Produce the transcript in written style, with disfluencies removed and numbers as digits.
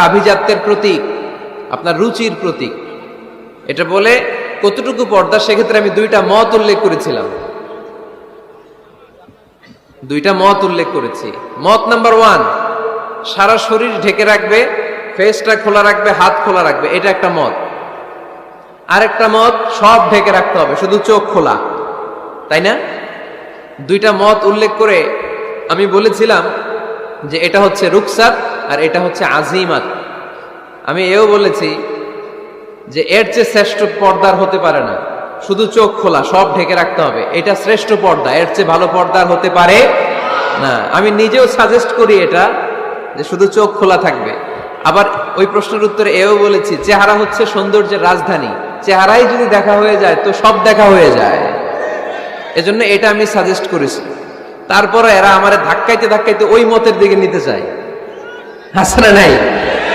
আভিজাত্যের প্রতীক, আপনার রুচির প্রতীক। এটা বলে কতটুকু পর্দা, সেক্ষেত্রে আমি দুইটা মত উল্লেখ করেছিলাম। মত নাম্বার 1, সারা শরীর ঢেকে রাখবে, ফেসটা খোলা রাখবে, হাত খোলা রাখবে, এটা একটা মত। আরেকটা মত, সব ঢেকে রাখতে হবে, শুধু চোখ খোলা, তাই না? দুইটা মত উল্লেখ করে আমি বলেছিলাম যে এটা হচ্ছে রুকসাত আর এটা হচ্ছে আজিমাত। আমি এও বলেছি যে এর চেয়ে শ্রেষ্ঠ পর্দার হতে পারে না, শুধু চোখ খোলা, সব ঢেকে রাখতে হবে, এটা শ্রেষ্ঠ পর্দা, এর চেয়ে ভালো পর্দার হতে পারে না। আমি নিজেও সাজেস্ট করি এটা, যে শুধু চোখ খোলা থাকবে। আবার ওই প্রশ্নের উত্তরে এও বলেছি চেহারা হচ্ছে সৌন্দর্যের রাজধানী, চেহারাই যদি দেখা হয়ে যায় তো সব দেখা হয়ে যায়, এজন্য এটা আমি সাজেস্ট করেছি। তারপরে এরা আমারে ধাক্কাইতে ধাক্কাইতে ওই মতের দিকে নিতে চায়, আছে না নাই?